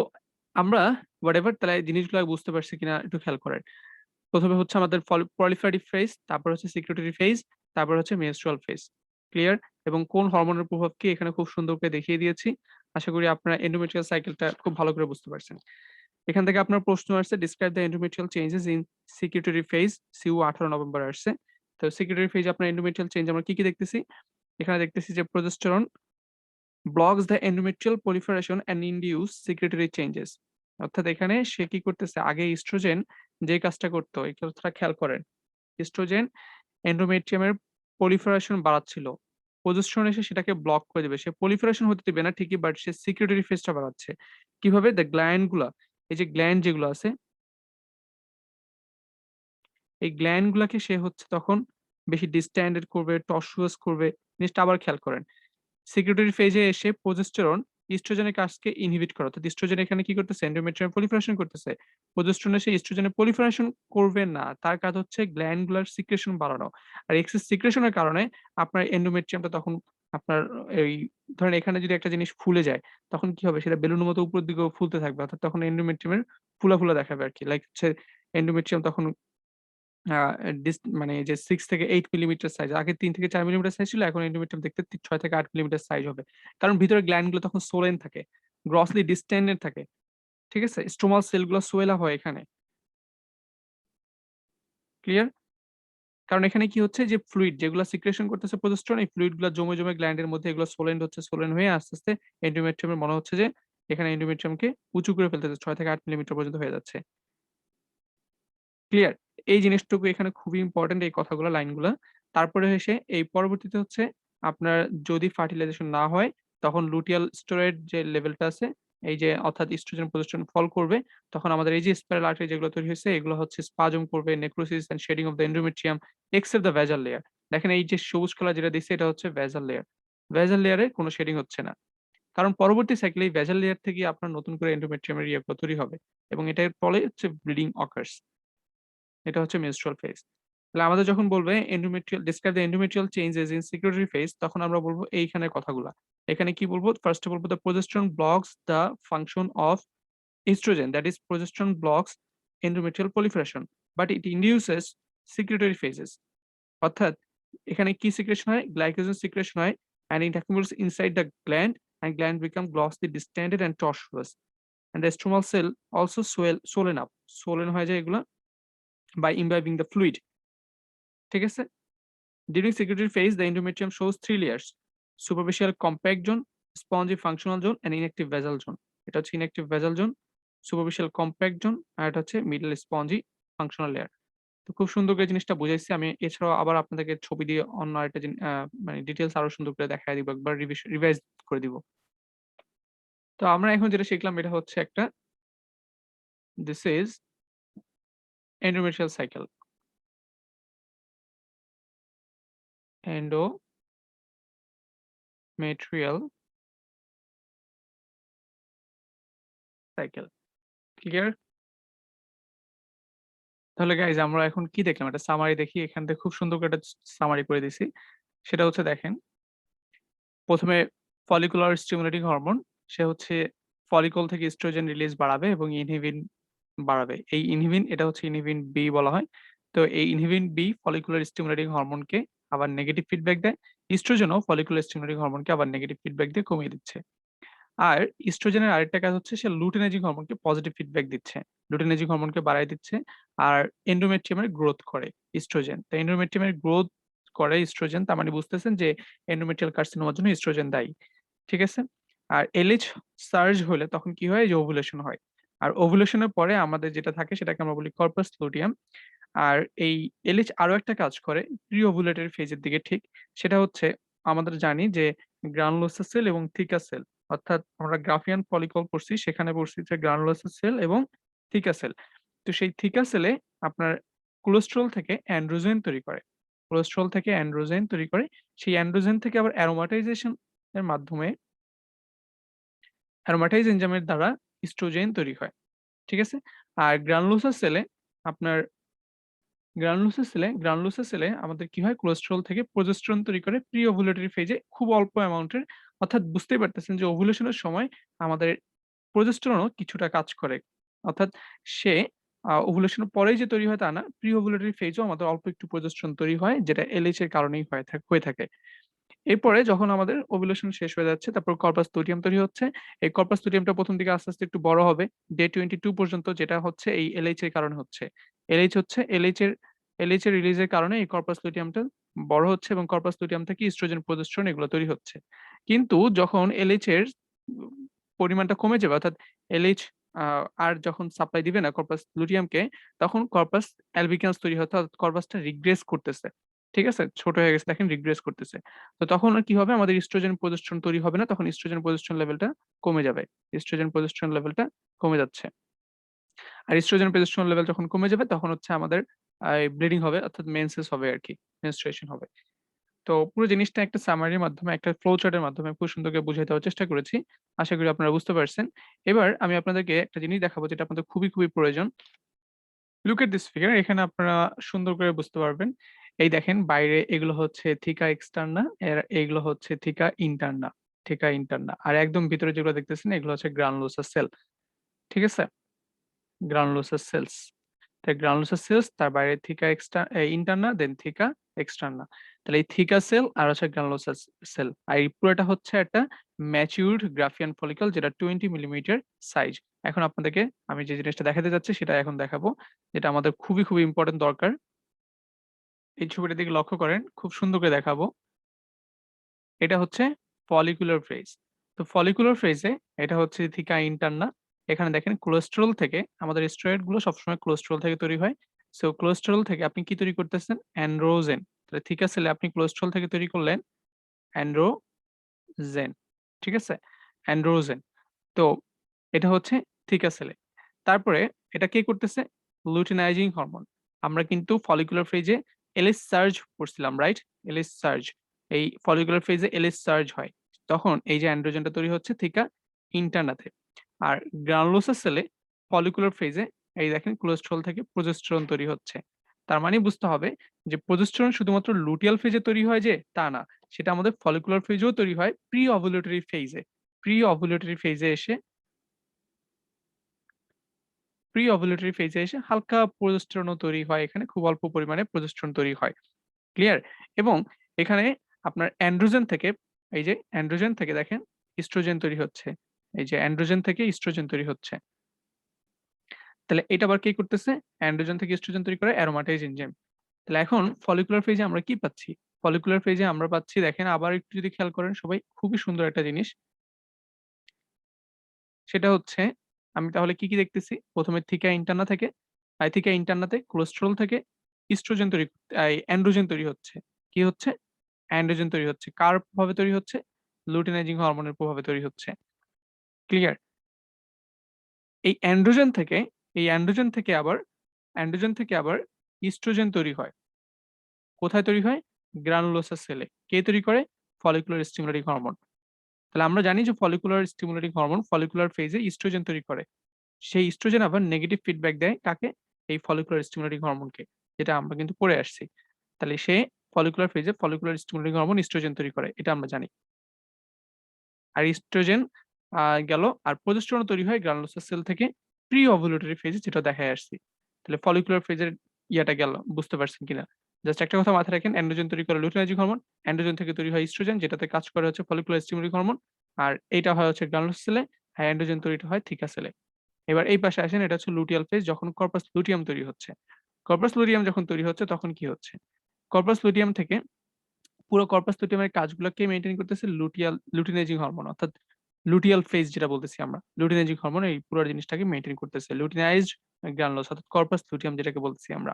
আমরা হোয়াটএভার তাহলে এই জিনিসগুলো আগে বুঝতে পারছি কিনা একটু খেয়াল করেন। ১ম এ হচ্ছে আমাদের proliferative phase, তারপর হচ্ছে secretory phase, তারপর হচ্ছে menstrual phase. ক্লিয়ার? এবং কোন হরমোনের প্রভাব কি এখানে খুব সুন্দর করে দেখিয়ে দিয়েছি। আশা করি আপনারা endometrial সাইকেলটা খুব ভালো করে বুঝতে পারছেন। এখান থেকে আপনার প্রশ্ন আসছে describe the endometrial changes in secretory phase, CU 18 November আসছে। তো secretory phase আপনার endometrial চেঞ্জ আমরা কি দেখতেছি? এখানে দেখতেছি যে progesterone blocks the endometrial proliferation and induce secretory changes. অর্থাৎ এখানে সে কি করতেছে? আগে ইস্ট্রোজেন যে কাজটা করতো এই কথাটা খেয়াল করেন। ইস্ট্রোজেন এন্ডোমেট্রিয়ামের proliferation বাড়াচ্ছিল। প্রজেস্টেরন এসে সেটাকে ব্লক করে দিবে। সে proliferation হতে দিবে না ঠিকই বাট সে secretory phase টা বাড়াচ্ছে। কিভাবে? the গ্ল্যান্ড গুলা, এই যে গ্ল্যান্ড যেগুলো আছে, এই গ্ল্যান্ড গুলাকে সে হচ্ছে তখন বেশি distended করবে, tortuous করবে। জিনিসটা আবার খেয়াল করেন। সেক্রেটরি ফেজে এসে প্রজেস্টেরন ইস্ট্রোজেনের কাজকে ইনহিবিট করে। অর্থাৎ ইস্ট্রোজেন এখানে কি করতেছে? এন্ডোমেট্রিয়াম proliferation করতেছে। প্রজেস্টেরন এসে ইস্ট্রোজেনের proliferation করবে না। তার কাজ হচ্ছে গ্ল্যান্ডুলার সিক্রেশন বাড়ানো। আর এক্সেস সিক্রেশন এর কারণে আপনার এন্ডোমেট্রিয়ামটা তখন আপনার এই ধরেন এখানে যদি একটা জিনিস ফুলে যায়, তখন কি হবে? সেটা বেলুনের মতো উপরের দিকেও ফুলতে থাকবে। অর্থাৎ তখন এন্ডোমেট্রিয়ামের ফুলা দেখাবে আরকি। লাইক হচ্ছে এন্ডোমেট্রিয়াম তখন আ মানে যে 6 থেকে 8 মিলিমিটার সাইজ। আগে ৩ থেকে ৪ মিলিমিটার সাইজ ছিল। এখন এন্ডোমেট্রিয়াম দেখতে ৬ থেকে ৮ মিলিমিটার সাইজ হবে। কারণ ভিতরে গ্ল্যান্ড গুলো তখন সোলেন থাকে। গ্রসলি ডিস্টেন্ডেড থাকে। ঠিক আছে? স্ট্রোমাল সেল গুলো সোয়েল আপ হয় এখানে। ক্লিয়ার? কারণ এখানে কি হচ্ছে যে ফ্লুইড যেগুলা সিক্রেশন করতেছে প্রজেস্টেরন, এই ফ্লুইড গুলা জমে গ্ল্যান্ডের মধ্যে এগুলো সোলেন্ড হচ্ছে। সোলেন হয়ে আস্তে এন্ডোমেট্রিয়াম এর মনে হচ্ছে যে এখানে এন্ডোমেট্রিয়ামকে উঁচু করে ফেলতেছে। ৬ থেকে ৮ মিলিমিটার পর্যন্ত হয়ে যাচ্ছে। ক্লিয়ার? এই জিনিসটুকু এখানে খুবই ইম্পোর্টেন্ট এই কথাগুলা, লাইনগুলা। তারপরে এসে এই পরবর্তীতে হচ্ছে আপনার যদি ফার্টিলাইজেশন না হয়, তখন লুটিয়াল স্টেরয়েড যে লেভেলটা আছে, এই যে অর্থাৎ ইস্ট্রোজেন, প্রজেস্টেরন ফল করবে। তখন আমাদের এই যে স্পাইরাল আর্টারি যেগুলো তৈরি হইছে, এগুলো হচ্ছে স্পাজম করবে, necrosis and shedding of the endometrium except the basal layer. দেখেন এই যে সবুজ কালার যেটা দিছে এটা হচ্ছে ভেজাল লেয়ার। ভেজাল লেয়ারে কোন শেডিং হচ্ছে না। কারণ পরবর্তী সাইকেলে এই ভেজাল লেয়ার থেকেই আপনার নতুন করে এন্ডোমেট্রিয়ামের ইয়েগুলো তৈরি হবে এবং এটার ফলে হচ্ছে ব্লিডিং অকার্স। এটা হচ্ছে menstrual phase। তাহলে আমাদের যখন বলবে describe the endometrial changes in secretory phase তখন আমরা বলব এইখানের কথাগুলা। এখানে কি বলব? ফার্স্ট এ বলব the progesterone blocks the function of estrogen, that is progesterone blocks endometrial proliferation but it induces secretory phases। অর্থাৎ এখানে কি সিক্রেশন হয়? গ্লাইকোজেন সিক্রেশন হয় and it accumulates inside the gland and gland become glossy, distended and tortuous। and the stromal cell also swollen up, swollen হয়ে যায় এগুলা by imbibing the fluid, ঠিক আছে? During secretory phase, the endometrium shows 3 layers: superficial compact zone, spongy functional zone, and inactive basal zone. এটা হচ্ছে inactive basal zone, superficial compact zone, আর এটা হচ্ছে middle spongy functional layer. তো খুব সুন্দর করে জিনিসটা বুঝাইছি আমি। এছাড়াও আবার আপনাদেরকে ছবি দিয়ে অন্য আরেকটা মানে ডিটেইলস আরো সুন্দর করে দেখায় দিব, একবার রিভাইজ করে দিব। তো আমরা এখন যেটা শিখলাম এটা হচ্ছে একটা this is endometrial cycle. Endometrial cycle. Clear? তাহলে গাইজ আমরা এখন কি দেখলাম? একটা সামারি দেখি। এখান থেকে খুব সুন্দর করে একটা সামারি করে দিছি। সেটা হচ্ছে দেখেন, ১ম এ ফলিকুলার স্টিমুলেটিং হরমোন, সে হচ্ছে ফলিকল থেকে ইস্ট্রোজেন রিলিজ বাড়াবে এবং ইনহিবিন বাড়াবে। এই ইনহিবিন, এটা হচ্ছে ইনহিবিন বি বলা হয়। তো এই ইনহিবিন বি ফলিকুলার স্টিমুলেটিং হরমোনকে আবার নেগেটিভ ফিডব্যাক দেয়। ইস্ট্রোজেনও ফলিকুলার স্টিমুলেটিং হরমোনকে আবার নেগেটিভ ফিডব্যাক দিয়ে কমিয়ে দিচ্ছে। আর ইস্ট্রোজেনের আরেকটা কাজ হচ্ছে সে লুটেনার্জিক হরমোনকে পজিটিভ ফিডব্যাক দিচ্ছে। লুটেনার্জিক হরমোনকে বাড়ায় দিচ্ছে। আর এন্ডোমেট্রিয়ামের গ্রোথ করে ইস্ট্রোজেন। তো এন্ডোমেট্রিয়ামের গ্রোথ করে ইস্ট্রোজেন, তার মানে বুঝতেছেন যে এন্ডোমেট্রিয়াল কার্সিনোমার জন্য ইস্ট্রোজেন দায়ী। ঠিক আছে? আর এলএইচ সার্জ হলে তখন কি হয়? যে ওভুলেশন হয়। আর ওভুলেশনের পরে আমাদের যেটা থাকে সেটাকে আমরা বলি কর্পাস লুটিয়াম। আর এই এলএইচ আরো একটা কাজ করে প্রি ওভুলেটরি ফেজের দিকে ঠিক। সেটা হচ্ছে আমাদের জানি যে গ্রানুলোসাস সেল এবং থিকা সেল, অর্থাৎ আমরা গ্রাফিয়ান ফলিকল পড়ছি, সেখানে পড়ছি যে গ্রানুলোসাস সেল এবং থিকা সেল। তো সেই থিকা সেলে আপনার কোলেস্টেরল থেকে অ্যান্ড্রোজেন তৈরি করে। কোলেস্টেরল থেকে অ্যান্ড্রোজেন তৈরি করে। সেই অ্যান্ড্রোজেন থেকে আবার অ্যারোমাটাইজেশন এর মাধ্যমে অ্যারোমাটাইজ এনজাইমের দ্বারা ইস্ট্রোজেন তৈরি হয়। ঠিক আছে? আর গ্রানুলোসাস সেলে আপনার গ্রানুলোসাস সেলে আমাদের কি হয়? কোলেস্টেরল থেকে প্রোজেস্টেরন তৈরি করে প্রি ওভুলেটরি ফেজে খুব অল্প অ্যামাউন্টের, অর্থাৎ বুঝতেই পারতেছেন যে ওভুলেশনের সময় আমাদের প্রোজেস্টেরনও কিছুটা কাজ করে। অর্থাৎ সে ওভুলেশনের পরেই যে তৈরি হয় তা না। প্রি ওভুলেটরি ফেজেও আমাদের অল্প একটু প্রোজেস্টেরন তৈরি হয়, যেটা এলএইচ এর কারণেই হয়ে থাকে। এরপরে যখন আমাদের ওভুলেশন শেষ হয়ে যাচ্ছে, তারপর কর্পাস লুটিয়াম তৈরি হচ্ছে। এই কর্পাস লুটিয়ামটা ১ম দিকে আস্তে, আস্তে একটু বড় হবে। ডে 22 পর্যন্ত, যেটা হচ্ছে এই এলএইচ এর কারণে হচ্ছে। এলএইচ এর রিলিজের কারণে এই কর্পাস লুটিয়ামটা বড় হচ্ছে এবং কর্পাস লুটিয়াম থেকে ইস্ট্রোজেন, প্রোজেস্টেরন এগুলো তৈরি হচ্ছে। কিন্তু যখন এলএইচ এর উম পরিমাণটা কমে যাবে, অর্থাৎ এলএইচ আ আর যখন সাপ্লাই দিবে না কর্পাস লুটিয়ামকে, তখন কর্পাস অ্যালবিকান্স তৈরি হচ্ছে, অর্থাৎ কর্পাসটা রিগ্রেস করতেছে। ঠিক আছে? ছোট হয়ে গেছে, দেখেন রিগ্রেস করতেছে। তো তখন আর কি হবে? আমাদের ইস্ট্রোজেন, প্রোজেস্টেরন তৈরি হবে না। তখন ইস্ট্রোজেন, প্রোজেস্টেরন লেভেলটা কমে যাবে। ইস্ট্রোজেন, প্রোজেস্টেরন লেভেলটা কমে যাচ্ছে। আর ইস্ট্রোজেন, প্রোজেস্টেরন লেভেল যখন কমে যাবে তখন হচ্ছে আমাদের ব্লিডিং হবে, অর্থাৎ মেন্সেস হবে আরকি। মেনস্ট্রুয়েশন হবে। তো পুরো জিনিসটা একটা সামারির মাধ্যমে, একটা ফ্লো চার্ট এর মাধ্যমে খুব সুন্দর করে বুঝিয়ে দেওয়ার চেষ্টা করেছি। আশা করি আপনারা বুঝতে পারছেন। এবার আমি আপনাদেরকে একটা জিনিস দেখাবো যেটা আপনাদের খুবই, খুবই প্রয়োজন। Look at this figure. এখানে আপনারা সুন্দর করে বুঝতে পারবেন। এই দেখেন বাইরে এগুলো হচ্ছে থিকা এক্সটার্না, এগুলো হচ্ছে থিকা ইন্টারনা, থিকা ইন্টারনা। আর একদম ভিতরে যেগুলো দেখতেছেন এগুলো হচ্ছে গ্রানুলোসাস সেল। ঠিক আছে? গ্রানুলোসাস সেলস। গ্রানুলোসাস সেলস, তার বাইরে থিকা ইন্টারনা, দেন থিকা এক্সটার্না। তাহলে এই থিকা সেল আর হচ্ছে গ্রানুলোসাস সেল। আর এই পুরোটা হচ্ছে একটা ম্যাচিউরড গ্রাফিয়ান ফলিকল, যেটা 20 মিলিমিটার সাইজ। এখন আপনাদেরকে আমি যে জিনিসটা দেখাতে যাচ্ছি সেটা এখন দেখাবো। যেটা আমাদের খুবই, খুবই ইম্পোর্টেন্ট দরকার। এই ছবিটার দিকে লক্ষ্য করেন, খুব সুন্দর করে দেখাবো। এটা হচ্ছে ফলিকুলার ফেজ। তো ফলিকুলার ফেজে এটা হচ্ছে থিকা ইন্টারনা। এখানে দেখেন কোলেস্টেরল থেকে, আমাদের স্টেরয়েড গুলো সবসময় কোলেস্টেরল থেকে তৈরি হয়। সো কোলেস্টেরল থেকে আপনি কি তৈরি করতেছেন? অ্যান্ড্রোজেন। তাহলে থিকা সেলে আপনি কোলেস্টেরল থেকে তৈরি করলেন অ্যান্ড্রোজেন। ঠিক আছে? অ্যান্ড্রোজেন। তো এটা হচ্ছে থিকা সেলে। তারপরে এটা কে করতেছে? Luteinising hormone. আমরা কিন্তু ফলিকুলার ফেজে এলএইচ সার্জ পড়ছিলাম, রাইট? LH surge. এই ফলিকুলার ফেজে এলএইচ সার্জ হয়। তখন এই যে অ্যান্ড্রোজেনটা তৈরি হচ্ছে থিকা ইন্টারনাতে। আর গ্রানুলোসাস সেলে ফলিকুলার ফেজে এই দেখেন কোলেস্টেরল থেকে প্রোজেস্টেরন তৈরি হচ্ছে। তার মানে বুঝতে হবে যে প্রোজেস্টেরন শুধুমাত্র লুটিয়াল ফেজে তৈরি হয় যে তা না। সেটা আমাদের ফলিকুলার ফেজেও তৈরি হয় প্রি ওভুলেটরি ফেজে। প্রি ওভুলেটরি ফেজে এসে প্রি ওভুলেটরি ফেজে এসে হালকা প্রোজেস্টেরনও তৈরি হয়, এখানে খুব অল্প পরিমাণে প্রোজেস্টেরন তৈরি হয়। ক্লিয়ার? এবং এখানে আপনার অ্যান্ড্রোজেন থেকে, এই যে অ্যান্ড্রোজেন থেকে দেখেন ইস্ট্রোজেন তৈরি হচ্ছে। এই যে অ্যান্ড্রোজেন থেকে ইস্ট্রোজেন তৈরি হচ্ছে। তাহলে এটা আবার কে করতেছে? অ্যান্ড্রোজেন থেকে ইস্ট্রোজেন তৈরি করে অ্যারোমাটাইজ এনজাইম। তাহলে এখন ফলিকুলার ফেজে আমরা কি পাচ্ছি? ফলিকুলার ফেজে আমরা পাচ্ছি দেখেন আবার একটু যদি খেয়াল করেন সবাই খুবই সুন্দর একটা জিনিস। সেটা হচ্ছে আমি তাহলে কি দেখতেছি? ১ম এ থিকা ইন্টারনা থেকে থিকা ইন্টারনাতে কোলেস্টেরল থেকে ইস্ট্রোজেন তৈরি অ্যান্ড্রোজেন তৈরি হচ্ছে। কি হচ্ছে? অ্যান্ড্রোজেন তৈরি হচ্ছে। কার প্রভাবে তৈরি হচ্ছে? লুটিনাইজিং হরমোনের প্রভাবে তৈরি হচ্ছে। ক্লিয়ার? এই অ্যান্ড্রোজেন থেকে অ্যান্ড্রোজেন থেকে আবার ইস্ট্রোজেন তৈরি হয়। কোথায় তৈরি হয়? গ্রানুলোসাস সেলে। কে তৈরি করে? Follicular stimulating hormone. তাহলে আমরা জানি যে ফলিকুলার স্টিমুলেটিং হরমোন ফলিকুলার ফেজে ইস্ট্রোজেন তৈরি করে। সেই ইস্ট্রোজেন আবার নেগেটিভ ফিডব্যাক দেয় কাকে? এই ফলিকুলার স্টিমুলেটিং হরমোনকে। যেটা আমরা কিন্তু পড়ে আসছি। তাহলে সে ফলিকুলার ফেজে ফলিকুলার স্টিমুলেটিং হরমোন ইস্ট্রোজেন তৈরি করে। এটা আমরা জানি। আর ইস্ট্রোজেন গেল আর প্রোজেস্টেরন তৈরি হয় গ্রানুলোসাস সেল থেকে প্রি ওভুলেটরি ফেজে যেটা দেখায় আসছি। তাহলে ফলিকুলার ফেজের ইয়াটা গেল। বুঝতে পারছেন কিনা? জাস্ট একটা কথা মাথায় রাখেন অ্যান্ড্রোজেন তৈরি করে লুটিনাইজিং হরমোন। অ্যান্ড্রোজেন থেকে তৈরি হয় ইস্ট্রোজেন যেটাতে কাজ করে হচ্ছে ফলিকুলার স্টিমুলেটিং হরমোন। আর এইটা হয় হচ্ছে গ্রানুলোসাস সেলে। আর অ্যান্ড্রোজেন তৈরিটা হয় থিকা সেলে। এবার এই পাশে আসেন এটা হচ্ছে লুটিয়াল ফেজ যখন কর্পাস লুটিয়াম তৈরি হচ্ছে। কর্পাস লুটিয়াম যখন তৈরি হচ্ছে তখন কি হচ্ছে? কর্পাস লুটিয়াম থেকে পুরো কর্পাস লুটিয়ামের কাজগুলোকে মেইনটেইন করতেছে লুটিনাইজিং হরমোন অর্থাৎ লুটিয়াল ফেজ যেটা বলতেছি আমরা। লুটিনাইজিং হরমোন এই পুরো জিনিসটাকে মেইনটেইন করতেছে। লুটিনাইজড গ্রানুলোস অর্থাৎ কর্পাস লুটিয়াম যেটাকে বলতেছি আমরা।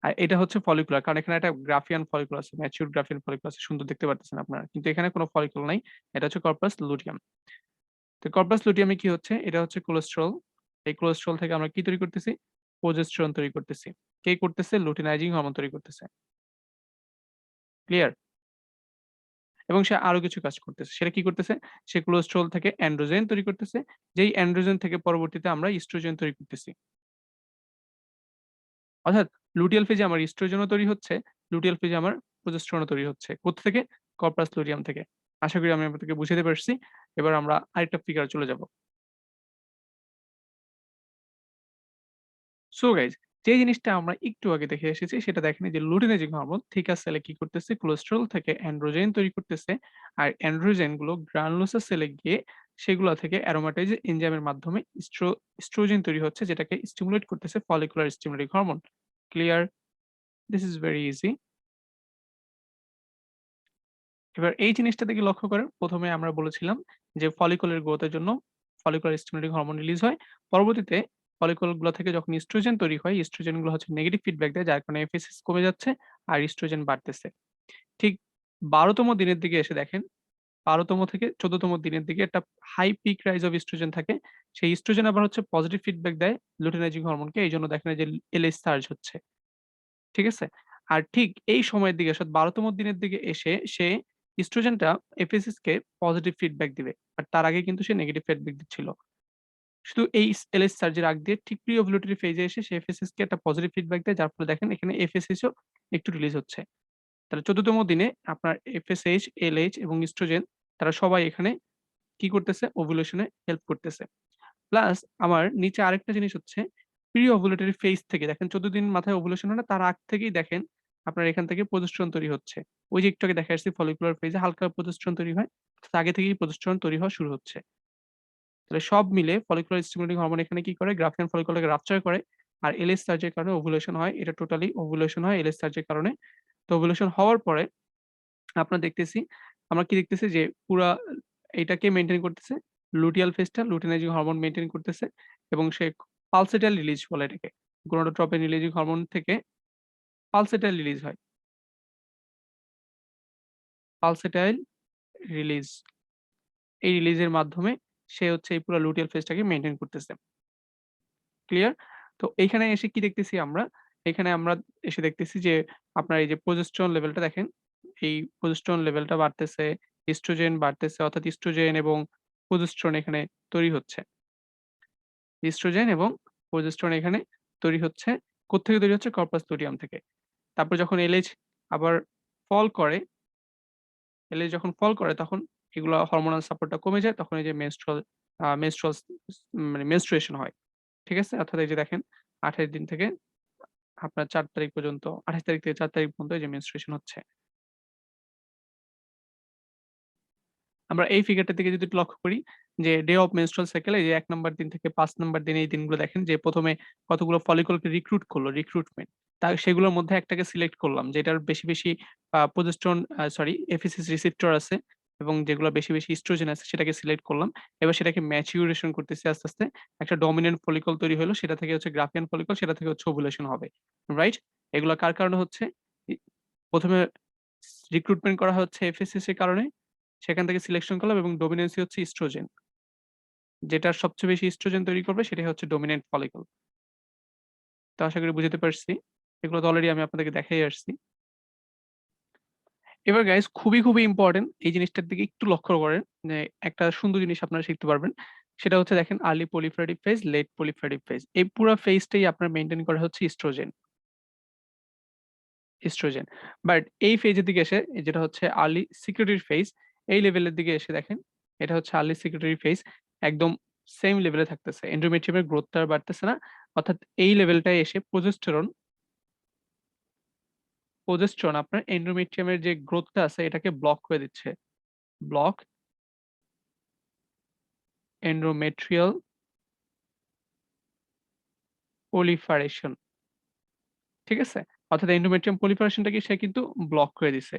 আর এটা হচ্ছে ফলিকুলার কারণ এখানে একটা গ্রাফিয়ান ফলিকুল আছে, ম্যাচিউরড গ্রাফিয়ান ফলিকুল আছে। সুন্দর দেখতে পারতেছেন আপনারা। কিন্তু এখানে কোন ফলিকুল নাই। এটা হচ্ছে কর্পাস লুটিয়াম। তো কর্পাস লুটিয়ামে কি হচ্ছে? এটা হচ্ছে কোলেস্টেরল। এই কোলেস্টেরল থেকে আমরা কি তৈরি করতেছি? প্রোজেস্টেরন তৈরি করতেছি। কে করতেছে? লুটিনাইজিং হরমোন তৈরি করতেছে। ক্লিয়ার? এবং সে আরো কিছু কাজ করতেছে। সেটা কি করতেছে? সে কোলেস্টেরল থেকে অ্যান্ড্রোজেন তৈরি করতেছে। যেই অ্যান্ড্রোজেন থেকে পরবর্তীতে আমরা ইস্ট্রোজেন তৈরি করতেছি। অর্থাৎ লুটিয়াল ফেজে আমার ইস্ট্রোজেনও তৈরি হচ্ছে, লুটিয়াল ফেজে আমার প্রোজেস্টেরনও তৈরি হচ্ছে। কোথা থেকে? কর্পাস লুটিয়াম থেকে। আশা করি আমি আপনাদেরকে বুঝাতে পারছি। এবার আমরা আরেকটা ফিগারে চলে যাব। সো গাইস যে জিনিসটা আমরা একটু আগে দেখে এসেছি সেটা দেখেন এই যে লুটিনাইজিং হরমোন থিকাস সেলে কি করতেছে কোলেস্টেরল থেকে অ্যান্ড্রোজেন তৈরি করতেছে আর অ্যান্ড্রোজেন গুলো গ্রানুলোসাস সেলে গিয়ে সেগুলো থেকে অ্যারোমাটাইজ এনজাইমের মাধ্যমে ইস্ট্রোজেন তৈরি হচ্ছে যেটাকে স্টিমুলেট করতেছে follicular stimulating hormone clear this is very easy এবার এই জিনিসটা দিকে লক্ষ্য করেন প্রথমে আমরা বলেছিলাম যে ফলিকলের গ্রোথের জন্য ফলিকুলার স্টিমুলেটিং হরমোন রিলিজ হয় পরবর্তীতে ফলিকল গুলো থেকে যখন ইস্ট্রোজেন তৈরি হয় ইস্ট্রোজেন গুলো হচ্ছে নেগেটিভ ফিডব্যাক দেয় যার কারণে এফএসএস কমে যাচ্ছে আর ইস্ট্রোজেন বাড়তেছে ঠিক ১২তম দিনের দিকে এসে দেখেন ১২তম থেকে ১৪তম দিনের দিকে একটা high peak rise of oestrogen থাকে সেই ইস্ট্রোজেন আবার হচ্ছে পজিটিভ ফিডব্যাক দেয় লুটিনাইজিং হরমোনকে এই জন্য দেখেন এই যে এলএইচ সার্জ হচ্ছে ঠিক আছে? আর ঠিক এই সময়ের দিকে অর্থাৎ ১২তম দিনের দিকে এসে সে ইস্ট্রোজেনটা এফএসএস কে পজিটিভ ফিডব্যাক দিবে। আর তার আগে কিন্তু সে নেগেটিভ ফিডব্যাক দিচ্ছিল। শুধু এই এলএস সার্জ এর আগ দিয়ে ঠিক প্রি ওভুলেটরি ফেজ এ এসে সে এফএসএস কে একটা পজিটিভ ফিডব্যাক দেয় যার ফলে দেখেন এখানে এফএসএস ও একটু রিলিজ হচ্ছে। তাহলে ১৪তম দিনে আপনার এফএসএইচ, এলএইচ এবং ইস্ট্রোজেন তারা সবাই এখানে কি করতেছে? ওভুলেশন এ হেল্প করতেছে। প্লাস আমার নিচে আরেকটা জিনিস হচ্ছে প্রি ওভুলেটরি ফেজ থেকে দেখেন ১৪ দিন মাথায় ওভুলেশন হয় না তার আগ থেকেই দেখেন আপনার এখান থেকে প্রজেস্টেরন তৈরি হচ্ছে। ওই যে একটু আগে দেখায় আসছি ফলিকুলার ফেজ এ হালকা প্রজেস্টেরন তৈরি হয়। তো আগে থেকেই প্রজেস্টেরন তৈরি হওয়া শুরু হচ্ছে। তাহলে সব মিলে ফলিকুলার স্টিমুলেটিং হরমোন এখানে কি করে? গ্রাফিয়ান ফলিকলটাকে রাপচার করে। আর এলএস সার্জ এর কারণে ওভুলেশন হয়। এটা টোটালি ওভুলেশন হয় এলএস সার্জ এর কারণে। তো ওভুলেশন হওয়ার পরে আমরা দেখতেছি আমরা কি দেখতেছি যে পুরা এইটাকে মেইনটেইন করতেছে লুটিয়াল ফেজটা লুটিনাইজিং হরমোন মেইনটেইন করতেছে এবং সে পালসেটাইল রিলিজ বলে এটাকে। গোনাডোট্রপিন রিলিজিং হরমোন থেকে পালসেটাইল রিলিজ হয়। পালসেটাইল রিলিজ। এই রিলিজের মাধ্যমে সে হচ্ছে এই পুরা লুটিয়াল ফেজটাকে মেইনটেইন করতেছে। ক্লিয়ার? তো এইখানে এসে কি দেখতেছি আমরা? এখানে আমরা এসে দেখতেছি যে আপনার এই যে প্রোজেস্টেরন লেভেলটা দেখেন। এই প্রোজেস্টেরন লেভেলটা বাড়তেছে, ইস্ট্রোজেন বাড়তেছে অর্থাৎ ইস্ট্রোজেন এবং প্রোজেস্টেরন এখানে তৈরি হচ্ছে। ইস্ট্রোজেন এবং প্রোজেস্টেরন এখানে তৈরি হচ্ছে। কোত্থেকে তৈরি হচ্ছে? কর্পাস লুটিয়াম থেকে। তারপর যখন এলএইচ আবার ফল করে, এলএইচ যখন ফল করে তখন এগুলা হরমোনাল সাপোর্টটা কমে যায়। তখন এই যে মেনস্ট্রুয়াল মানে মেনস্ট্রুয়েশন হয়। ঠিক আছে? অর্থাৎ এই যে দেখেন ২৮ দিন থেকে আপনার ৪ তারিখ পর্যন্ত ২৮ তারিখ থেকে ৪ তারিখ পর্যন্ত এই যে মেনস্ট্রুয়েশন হচ্ছে। আমরা এই ফিগারটার দিকে যদি একটু লক্ষ্য করি যে ডে অফ মেনস্ট্রুয়াল সাইকেল এই যে ১ নাম্বার দিন থেকে ৫ নাম্বার দিন এই দিনগুলো দেখেন যে ১ম এ কতগুলো ফলিকলকে রিক্রুট করলো, রিক্রুটমেন্ট। সেগুলোর মধ্যে একটাকে সিলেক্ট করলাম যেটার বেশি প্রজেস্টেরন সরি এফএসএস রিসেপ্টর আছে এবং যেগুলো বেশি ইস্ট্রোজেন আছে সেটাকে সিলেক্ট করলাম। এবার সেটাকে ম্যাচিউরেশন করতেছি আস্তে। একটা ডমিন্যান্ট ফলিকল তৈরি হলো সেটা থেকে হচ্ছে গ্রাফিয়ান ফলিকল সেটা থেকে হচ্ছে ওভুলেশন হবে। রাইট? এগুলা কার কারণে হচ্ছে? ই ১ম এ রিক্রুটমেন্ট করা হচ্ছে এফএসএস এর কারণে। সেখান থেকে সিলেকশন করলাম এবং ডমিন্যান্সি হচ্ছে ইস্ট্রোজেন। যেটার সবচেয়ে বেশি ইস্ট্রোজেন তৈরি করবে সেটাই হচ্ছে ডমিন্যান্ট ফলিকল। তো আশা করি বুঝাতে পারছি। এগুলো তো অলরেডি আমি আপনাদেরকে দেখাই আসছি। এবার গাইস খুবই ইম্পোর্টেন্ট এই জিনিসটার দিকে একটু লক্ষ্য করেন যে একটা সুন্দর জিনিস আপনারা শিখতে পারবেন। সেটা হচ্ছে দেখেন early proliferative phase, late proliferative phase. এই পুরা ফেজটাই আপনার মেইনটেইন করা হচ্ছে ইস্ট্রোজেন। বাট এই ফেজের দিকে এসে যেটা হচ্ছে আর্লি সিক্রেটরি ফেজ এই লেভেলের দিকে এসে দেখেন এটা হচ্ছে আর্লি সিক্রেটরি ফেজ একদম সেম লেভেলে থাকতেছে। এন্ডোমেট্রিয়ামের গ্রোথটা আর বাড়তেছে না। অর্থাৎ এই লেভেলটায় এসে প্রজেস্টেরন আপনার এন্ডোমেট্রিয়ামের যে গ্রোথটা আছে এটাকে ব্লক করে দিচ্ছে। ব্লক এন্ডোমেট্রিয়াল proliferation ঠিক আছে? অর্থাৎ এন্ডোমেট্রিয়াম proliferationটাকে সে কিন্তু ব্লক করে দিছে।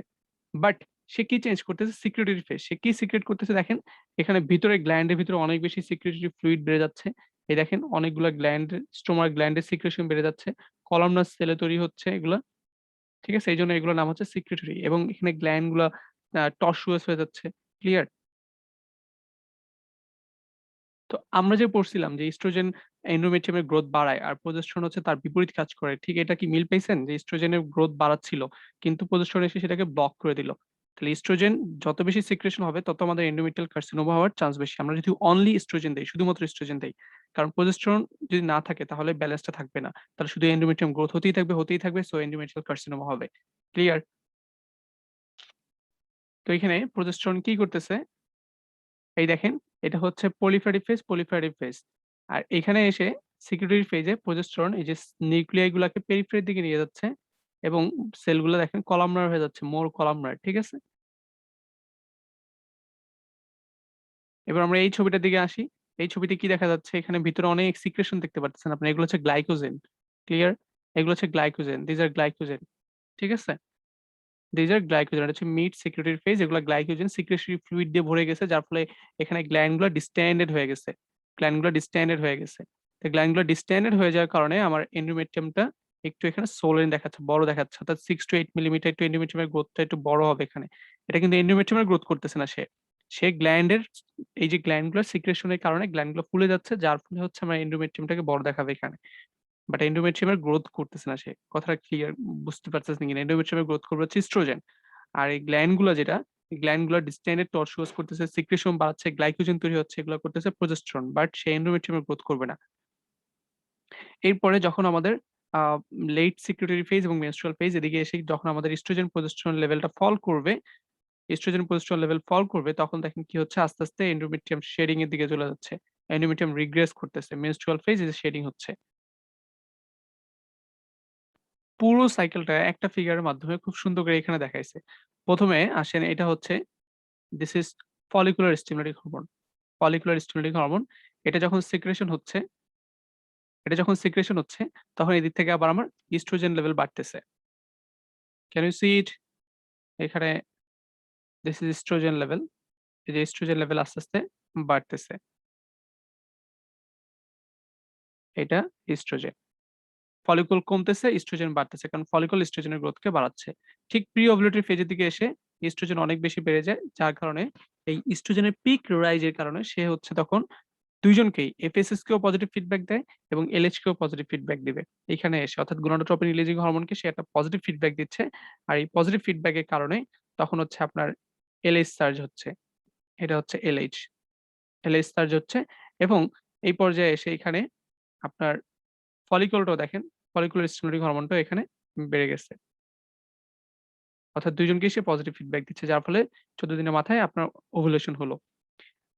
বাট সে কি চেঞ্জ করতেছে? Secretory phase. সে কি সিক্রেট করতেছে দেখেন, এখানে ভিতরে গ্ল্যান্ডের ভিতরে অনেক বেশি সিক্রেটরি ফ্লুইড বেড়ে যাচ্ছে। এই দেখেন অনেকগুলা গ্ল্যান্ড স্টোমাক গ্ল্যান্ডের সিক্রেশন বেড়ে যাচ্ছে। কলামনার সেলে তৈরি হচ্ছে এগুলা। ঠিক আছে? এইজন্য এগুলোর নাম হচ্ছে সিক্রেটরি এবং এখানে গ্ল্যান্ড গুলা টর্সুয়াস হয়ে যাচ্ছে। ক্লিয়ার? তো আমরা যে পড়ছিলাম যে ইস্ট্রোজেন এন্ডোমেট্রিয়ামের গ্রোথ বাড়ায় আর প্রজেস্টেরন হচ্ছে তার বিপরীত কাজ করে। ঠিক এটা কি মিল পাইছেন? যে ইস্ট্রোজেনের গ্রোথ বাড়াচ্ছিল কিন্তু প্রজেস্টেরন এসে সেটাকে ব্লক করে দিল। তাহলে ইস্ট্রোজেন যত বেশি সিক্রেশন হবে তত আমাদের এন্ডোমেট্রিয়াল কার্সিনোমা হওয়ার চান্স বেশি। আমরা যদি অনলি ইস্ট্রোজেন দেই, শুধুমাত্র ইস্ট্রোজেন দেই। কারণ প্রজেস্টেরন যদি না থাকে তাহলে ব্যালেন্সটা থাকবে না। তাহলে শুধু এন্ডোমেট্রিয়াম গ্রোথ হতেই থাকবে সো এন্ডোমেট্রিয়াল কার্সিনোমা হবে। ক্লিয়ার? তো এখানে প্রজেস্টেরন কি করতেছে? এই দেখেন এটা হচ্ছে পলিফেরেটিভ ফেজ। আর এখানে এসে সিক্রেটরি ফেজে প্রজেস্টেরন এই যে নিউক্লিয়াই গুলাকে পেরিফেরির দিকে নিয়ে যাচ্ছে এবং সেলগুলো দেখেন কলামনার হয়ে যাচ্ছে, মোর কলামনার। ঠিক আছে? এবার আমরা এই ছবিটার দিকে আসি। এই ছবিতে কি দেখা যাচ্ছে? এখানে ভিতরে অনেক সিক্রেশন দেখতে পাচ্ছেন আপনি। এগুলো হচ্ছে গ্লাইকোজেন। ক্লিয়ার? এগুলো হচ্ছে গ্লাইকোজেন। This R glycogen. ঠিক আছে? these are glycogen এটা হচ্ছে মিড সেক্রেটরি ফেজ এগুলা গ্লাইকোজেন সিক্রেটরি ফ্লুইড দিয়ে ভরে গেছে যার ফলে এখানে গ্ল্যান্ড গুলা ডিস্টেন্ডেড হয়ে গেছে। গ্ল্যান্ড গুলা ডিস্টেন্ডেড হয়ে গেছে। তো গ্ল্যান্ড গুলা ডিস্টেন্ডেড হয়ে যাওয়ার কারণে আমার এন্ডোমেট্রিয়ামটা একটু এখানে সোলেন দেখাচ্ছে, বড় দেখাচ্ছে। অর্থাৎ 6 to 8 মিলিমিটার একটু এন্ডোমেট্রিয়ামের গ্রোথটা একটু বড় হবে এখানে। এটা কিন্তু এন্ডোমেট্রিয়ামের গ্রোথ করতেছে না সে। সে গ্ল্যান্ডের এই যে গ্ল্যান্ড গুলার সিক্রেশনের কারণে গ্ল্যান্ড গুলো ফুলে যাচ্ছে যার ফলে হচ্ছে আমার এন্ডোমেট্রিয়ামটাকে বড় দেখাবে এখানে। বাট এন্ডোমেট্রিয়ামের গ্রোথ করতেছে না সে। কথাটা ক্লিয়ার বুঝতে পারতেছেন কিনা? এন্ডোমেট্রিয়ামের গ্রোথ করবে হচ্ছে ইস্ট্রোজেন। আর এই গ্ল্যান্ড গুলা যেটা, এই গ্ল্যান্ড গুলা ডিস্টেন্ডেড টর্সুয়াস করতেছে, সিক্রেশন বাড়াচ্ছে, গ্লাইকোজেন তৈরি হচ্ছে, এগুলো করতেছে প্রজেস্টেরন। বাট সে এন্ডোমেট্রিয়ামের গ্রোথ করবে না। এরপরে যখন আমাদের আ লেট সিক্রেটরি ফেজ এবং মেনস্ট্রুয়াল ফেজ এদিকে এসে যখন আমাদের ইস্ট্রোজেন প্রজেস্টেরন লেভেলটা ফল করবে, ইস্ট্রোজেন প্রজেস্টেরন লেভেল ফল করবে তখন দেখেন কি হচ্ছে আস্তে এন্ডোমেট্রিয়াম শেডিং এর দিকে চলে যাচ্ছে। এন্ডোমেট্রিয়াম রিগ্রেস করতেছে। মেনস্ট্রুয়াল ফেজ এই যে শেডিং হচ্ছে। পুরো সাইকেলটা একটা ফিগারের মাধ্যমে খুব সুন্দর করে এখানে দেখাইছে। ১ম এ আসেন এটা হচ্ছে this is follicular stimulating hormone. Follicular stimulating hormone. এটা যখন সিক্রেশন হচ্ছে এটা যখন সিক্রেশন হচ্ছে তখন এদিক থেকে আবার আমার ইস্ট্রোজেন লেভেল বাড়তেছে। ক্যান ইউ সি ইট? এখানে দিস ইস ইস্ট্রোজেন লেভেল। এই যে ইস্ট্রোজেন লেভেল আস্তে বাড়তেছে। এটা ইস্ট্রোজেন। ফলিকল কমতেছে, ইস্ট্রোজেন বাড়তেছে। কারণ ফলিকল ইস্ট্রোজেনের গ্রোথকে বাড়াচ্ছে। ঠিক প্রি ওভুলেটরি ফেজের দিকে এসে ইস্ট্রোজেন অনেক বেশি বেড়ে যায়। যার কারণে এই ইস্ট্রোজেনের পিক রাইজ এর কারণে সে হচ্ছে তখন ২ জনকেই এফএসএস কেও পজিটিভ ফিডব্যাক দেয় এবং এলএইচ কেও পজিটিভ ফিডব্যাক দিবে। এখানে এসে অর্থাৎ গোনাডোট্রপিন রিলিজিং হরমোনকে সে একটা পজিটিভ ফিডব্যাক দিচ্ছে। আর এই পজিটিভ ফিডব্যাক এর কারণে তখন হচ্ছে আপনার এলএইচ সার্জ হচ্ছে। এটা হচ্ছে এলএইচ। এলএইচ সার্জ হচ্ছে এবং এই পর্যায়ে এসে এখানে আপনার ফলিকলটাও দেখেন, ফলিকুলার স্টিমুলেটিং হরমোনটাও এখানে বেড়ে গেছে। অর্থাৎ ২ জনকেই সে পজিটিভ ফিডব্যাক দিচ্ছে। যার ফলে ১৪ দিনের মাথায় আপনার ওভুলেশন হলো।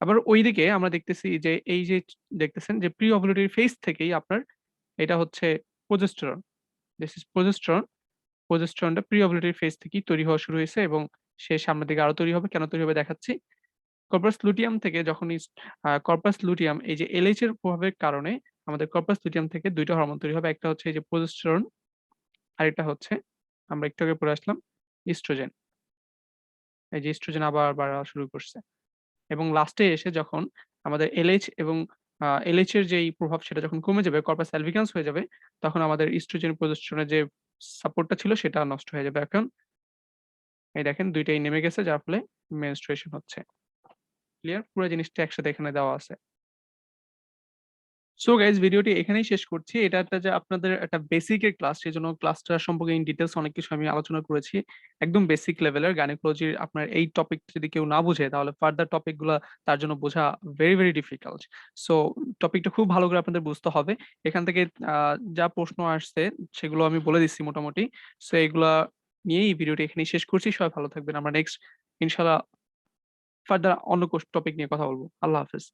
আবার ঐদিকে আমরা দেখতেছি যে এই যে দেখতেছেন যে প্রি ওভুলেটরি ফেজ থেকেই আপনার এটা হচ্ছে প্রজেস্টেরন। This is progesterone. প্রজেস্টেরনটা প্রি ওভুলেটরি ফেজ থেকেই তৈরি হওয়া শুরু হয়েছে এবং সে সামনের দিকে আরো তৈরি হবে। কেন তৈরি হবে দেখাচ্ছি। কর্পাস লুটিয়াম থেকে যখন কর্পাস লুটিয়াম এই যে LH এর প্রভাবের কারণে আমাদের কর্পাস লুটিয়াম থেকে ২ টা হরমোন তৈরি হবে। একটা হচ্ছে এই যে প্রোজেস্টেরন, আরেকটা হচ্ছে আমরা একটু আগে পড়ে আসলাম ইস্ট্রোজেন। এই যে ইস্ট্রোজেন আবার বাড়া শুরু করছে। এবং লাস্টে এসে যখন আমাদের LH এবং LH এর যেই প্রভাব সেটা যখন কমে যাবে, কর্পাস অ্যালবিকান্স হয়ে যাবে, তখন আমাদের ইস্ট্রোজেন, প্রোজেস্টেরন এর যে সাপোর্ট টা ছিল সেটা নষ্ট হয়ে যাবে। এখন এই দেখেন ২ টাই নেমে গেছে যার ফলে মেনস্ট্রুয়েশন হচ্ছে। ক্লিয়ার? পুরা জিনিসটা একসাথে এখানে দেওয়া আছে। সো গাইস ভিডিওটি এখানেই শেষ করছি। এটা একটা যে আপনাদের একটা বেসিক এর ক্লাস সেজন্য ক্লাসটা সম্পর্কে ইন ডিটেইলস অনেক কিছু আমি আলোচনা করেছি। একদম বেসিক লেভেলের গাইনোকোলজির আপনার এই টপিক যদি কেউ না বুঝে তাহলে ফার্দার টপিক গুলা তার জন্য বোঝা ভেরি ডিফিকাল্ট। সো টপিকটা খুব ভালো করে আপনাদের বুঝতে হবে। এখান থেকে আ যা প্রশ্ন আসছে সেগুলো আমি বলে দিচ্ছি মোটামুটি। সো এগুলা নিয়েই ভিডিওটি এখানেই শেষ করছি। সবাই ভালো থাকবেন। আমরা নেক্সট ইনশাআল্লাহ ফার্দার অন্য টপিক নিয়ে কথা বলব। আল্লাহ হাফেজ।